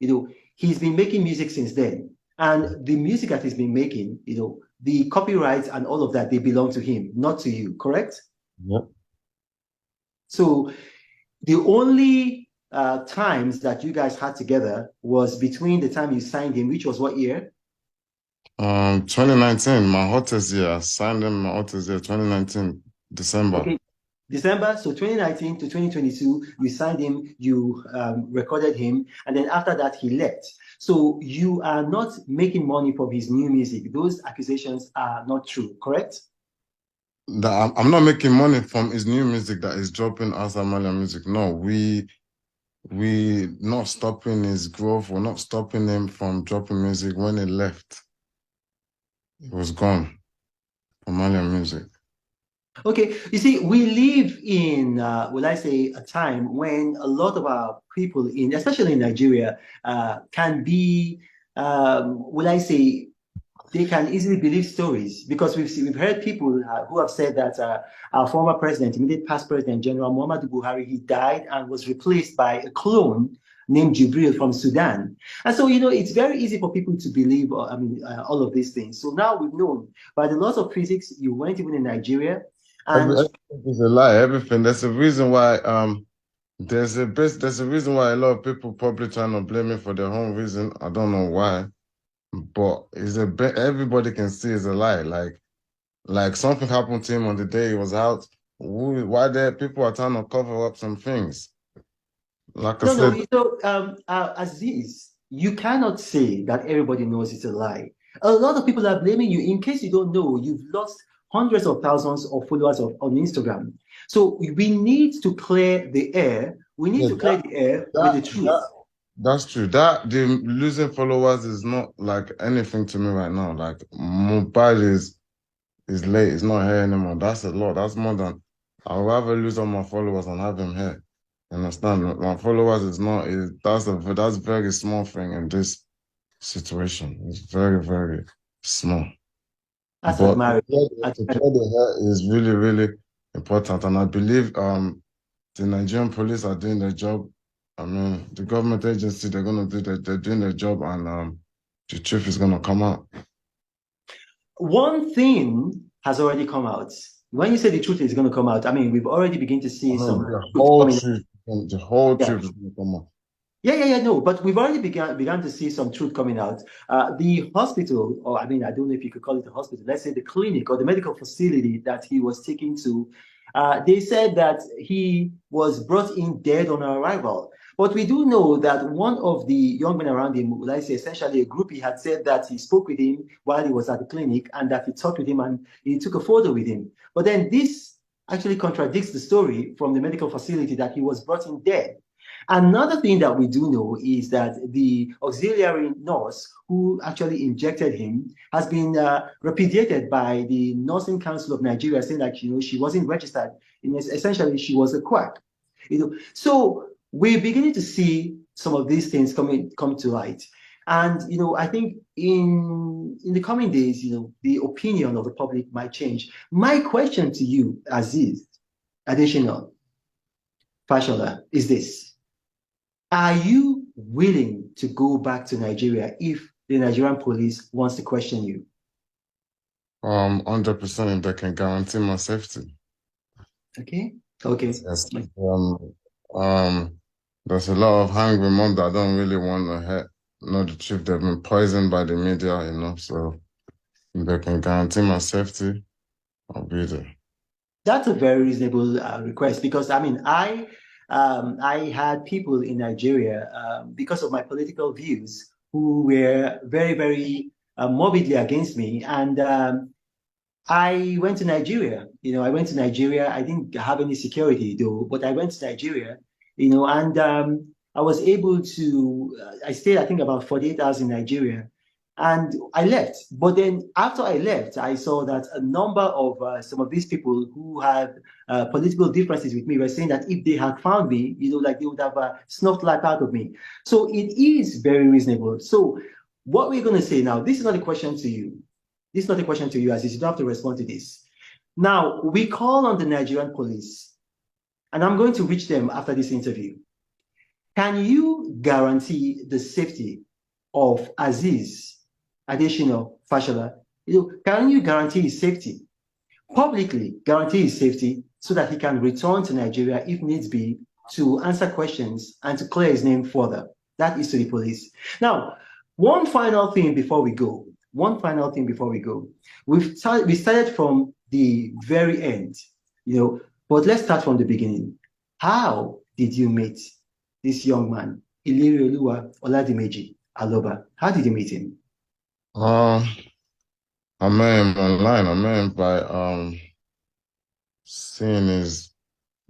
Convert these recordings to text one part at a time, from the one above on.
He's been making music since then. And the music that he's been making, the copyrights and all of that, they belong to him, not to you, correct? Yep. So the only times that you guys had together was between the time you signed him, which was what year? 2019, my hottest year. I signed him my hottest year, 2019, December. Okay, December. So 2019 to 2022, you signed him, you recorded him, and then after that, he left. So you are not making money from his new music. Those accusations are not true, correct? That I'm not making money from his new music that is dropping outside Malian music. No, we not stopping his growth. We're not stopping him from dropping music. When he left, it was gone from Malian music. Okay, you see, we live in, will I say, a time when a lot of our people especially in Nigeria, can be, will I say, they can easily believe stories because we've heard people who have said that our former president, immediate past president, General Muhammadu Buhari, he died and was replaced by a clone named Jibril from Sudan. And so, it's very easy for people to believe, all of these things. So now we've known by the laws of physics, you weren't even in Nigeria. And Everything is a lie. Everything. There's a reason why. There's a reason why a lot of people probably trying to blame me for their own reason. I don't know why, but everybody can see it's a lie. Like something happened to him on the day he was out. Why there people are trying to cover up some things? Like I no, said, Aziz, you cannot say that everybody knows it's a lie. A lot of people are blaming you. In case you don't know, you've lost hundreds of thousands of followers on Instagram. So we need to clear the air. We need yeah, to clear the air with the truth. that's true. That the losing followers is not like anything to me right now. Like Mohbad is late. It's not here anymore. That's a lot. That's more than I'd rather lose all my followers and have him here. You understand? My followers is not is that's a very small thing in this situation. It's very, very small. That's But admirable. to clear the hair is really, really important. And I believe the Nigerian police are doing their job. I mean, the government agency, they're doing their job, and the truth is gonna come out. One thing has already come out. When you say the truth is going to come out, I mean, we've already begun to I see mean, some truth coming. the whole Yeah. truth is gonna come out. No, but we've already began to see some truth coming out. The hospital, or I mean, I don't know if you could call it a hospital, let's say the clinic or the medical facility that he was taken to, they said that he was brought in dead on arrival. But we do know that one of the young men around him, let's say essentially a groupie, had said that he spoke with him while he was at the clinic and that he talked with him and he took a photo with him. But then this actually contradicts the story from the medical facility that he was brought in dead. Another thing that we do know is that the auxiliary nurse who actually injected him has been repudiated by the Nursing Council of Nigeria, saying that she wasn't registered. Essentially, she was a quack. So we're beginning to see some of these things come to light. And I think in the coming days, the opinion of the public might change. My question to you, Aziz, additional, Fashola, is this. Are you willing to go back to Nigeria if the Nigerian police wants to question you? 100% if they can guarantee my safety. Okay. Okay. Yes. There's a lot of hungry mom that don't really want to know the truth. They've been poisoned by the media, so if they can guarantee my safety, I'll be there. That's a very reasonable request because I mean, I had people in Nigeria because of my political views who were very, very morbidly against me. And I went to Nigeria. I went to Nigeria. I didn't have any security though, but I went to Nigeria, and I was able to, I stayed, I think, about 48 hours in Nigeria. And I left. But then after I left, I saw that a number of some of these people who had political differences with me were saying that if they had found me, like they would have snuffed life out of me. So it is very reasonable. So what we're going to say now, this is not a question to you. This is not a question to you, Aziz. You don't have to respond to this. Now, we call on the Nigerian police, and I'm going to reach them after this interview. Can you guarantee the safety of Aziz Adesina Fashola? Can you guarantee his safety? Publicly guarantee his safety so that he can return to Nigeria if needs be to answer questions and to clear his name further. That is to the police. Now, one final thing before we go. One final thing before we go. We started from the very end, but let's start from the beginning. How did you meet this young man, Ilerioluwa Oladimeji Aloba? How did you meet him? I met him online. I met him by seeing his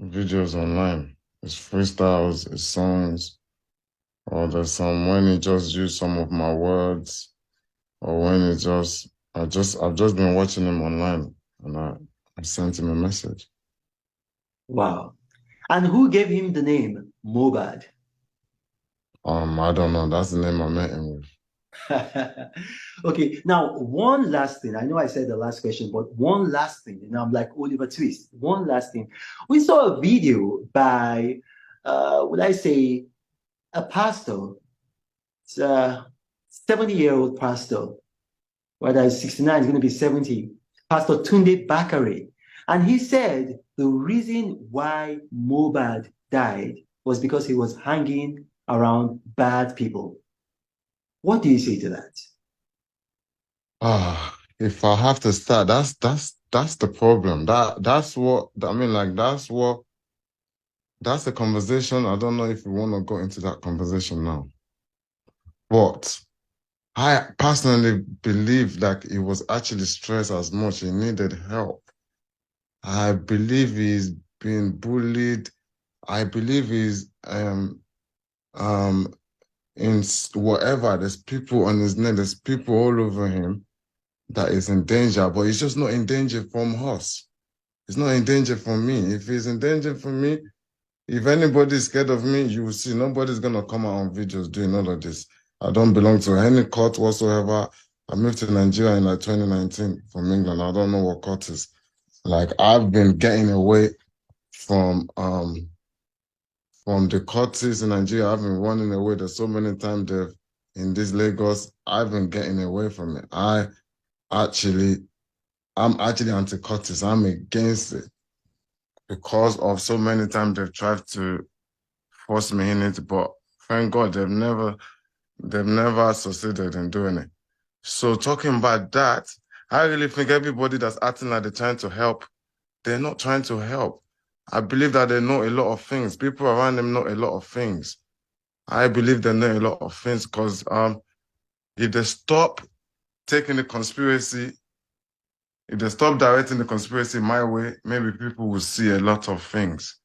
videos online, his freestyles, his songs, or there's some when he just used some of my words, or when he I've just been watching him online, and I sent him a message. Wow. And who gave him the name Mohbad? I don't know. That's the name I met him with. Okay, now one last thing. I know I said the last question, but one last thing. I'm like Oliver Twist. One last thing. We saw a video by, would I say, a pastor. It's a 70-year-old pastor. Whether he's 69, he's going to be 70. Pastor Tunde Bakare. And he said the reason why Mohbad died was because he was hanging around bad people. What do you say to that? If I have to start, that's the problem. That's what I mean, like that's the conversation. I don't know if we want to go into that conversation now. But I personally believe that he was actually stressed as much. He needed help. I believe he's been bullied. I believe he's in whatever. There's people on his neck. There's people all over him that is in danger, but he's just not in danger from us. He's not in danger from me. If he's in danger from me, if anybody's scared of me, you will see nobody's gonna come out on videos doing all of this. I don't belong to any court whatsoever. I moved to Nigeria in like 2019 from England. I don't know what court is. Like I've been getting away from the courts in Nigeria. I've been running away. There's so many times in this Lagos. I've been getting away from it. I'm actually anti-courts. I'm against it because of so many times they've tried to force me in it, but thank God they've never succeeded in doing it. So talking about that, I really think everybody that's acting like they're trying to help, they're not trying to help. I believe that they know a lot of things. People around them know a lot of things. I believe they know a lot of things because if they stop taking the conspiracy, if they stop directing the conspiracy my way, maybe people will see a lot of things.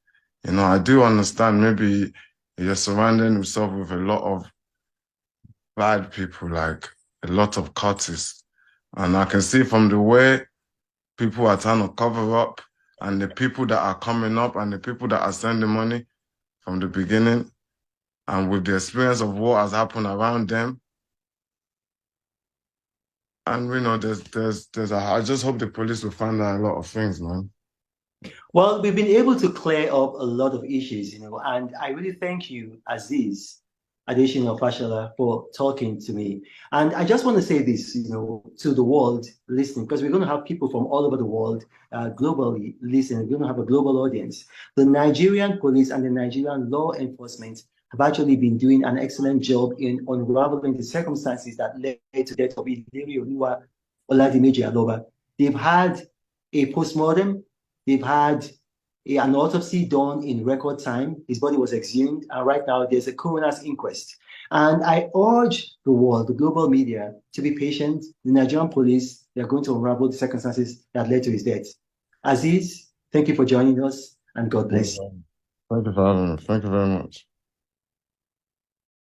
I do understand maybe you're surrounding yourself with a lot of bad people, like a lot of cultists. And I can see from the way people are trying to cover up and the people that are coming up and the people that are sending money from the beginning and with the experience of what has happened around them. And I just hope the police will find out a lot of things, man. Well, we've been able to clear up a lot of issues, and I really thank you, Aziz Adesina Fashola, for talking to me. And I just want to say this, to the world listening, because we're going to have people from all over the world globally listening. We're going to have a global audience. The Nigerian police and the Nigerian law enforcement have actually been doing an excellent job in unraveling the circumstances that led to the death of Ilerioluwa Oladimeji Aloba. They've had a postmortem. They've had an autopsy done in record time. His body was exhumed, and right now there's a coroner's inquest. And I urge the world, the global media, to be patient. The Nigerian police, they're going to unravel the circumstances that led to his death. Aziz, thank you for joining us, and God bless. Thank you for having me. Thank you very much.